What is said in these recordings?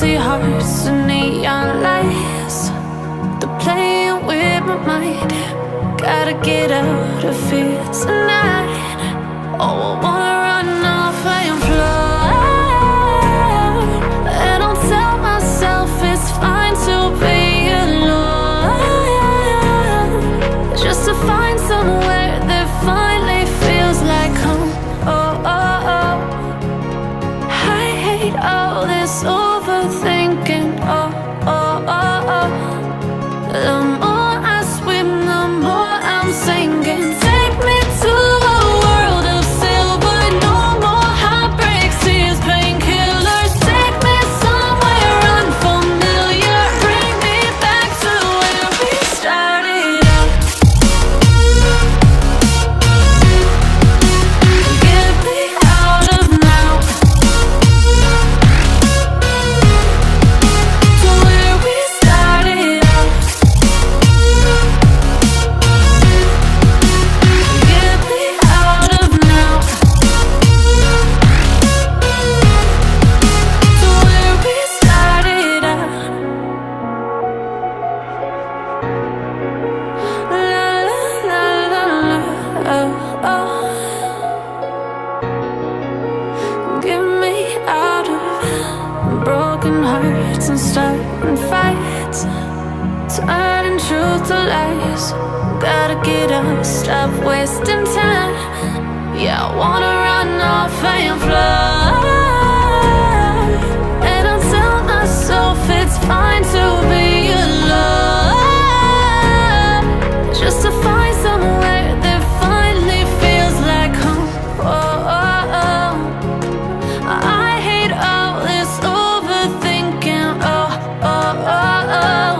Empty hearts and neon lights, they're playing with my mind. Gotta get out of here tonight. Oh, I wanna run off and fly, and I'll tell myself it's fine to be alone, just to find somewhere that finally feels like home. Oh, oh, oh. I hate all this overthinking. Oh, oh, oh, oh. The more I swim, the more I'm sinking. Take me to a world of silver. No more heartbreaks, tears, painkillers. Take me somewhere unfamiliar. Bring me back to where we started out. Get me out of now, to where we started out. Get me out of now, to where we started out. La la la la la, oh, oh. Get me out of broken hearts and starting fights, turning truth to lies. Gotta get up, stop wasting time. Yeah, I wanna run off and fly, and I'll tell myself it's fine to be alone, just to find somewhere that finally feels like home. Oh, oh, oh. I hate all this overthinking. Oh, oh, oh, oh.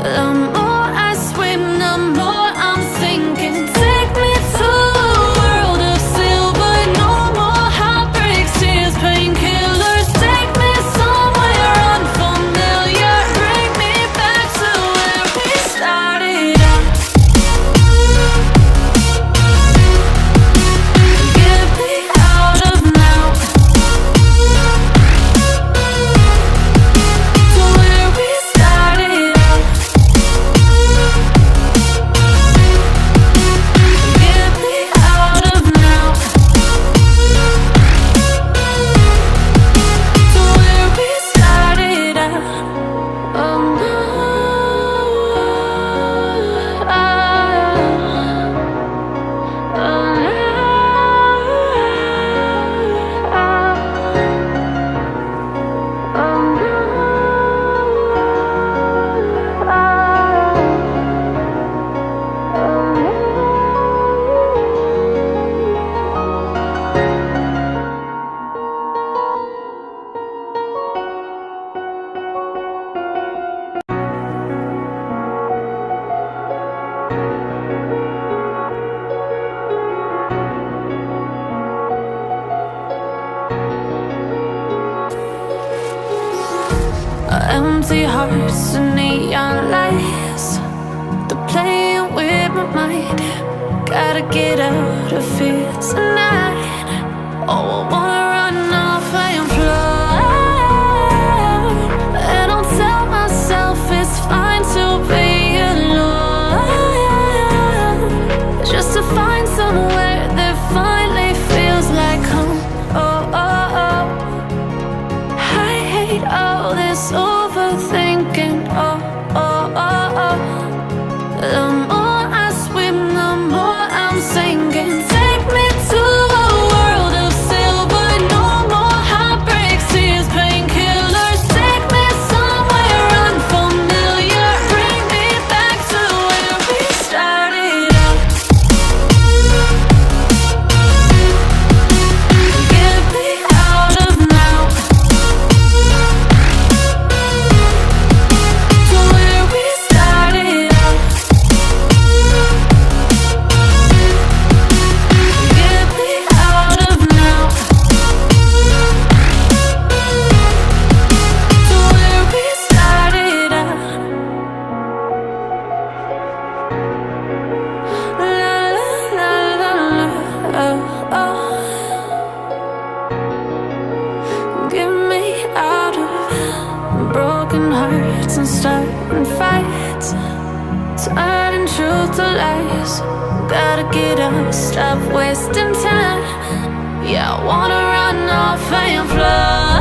The more I swim, the more I'm sinking. Take me to a world of silver. No more heartbreaks, tears, painkillers. Take me somewhere unfamiliar. Bring me back to where we started out. Get me out of now, to where we started out. Get me out of now, to where we started out. Oh no, oh empty hearts and neon lights, they're playing with my mind. Gotta get out of here tonight. Oh, I wanna run off and fly, and I'll tell myself it's fine to be alone, just to find somewhere that finally feels like home. Oh, oh, oh. I hate all this overthinking. Oh, oh, oh, oh. The more I swim, the more I'm sinking. Take me to a world of silver. and starting fights, turning truth to lies. Gotta get up, stop wasting time. Yeah, I wanna run off and fly.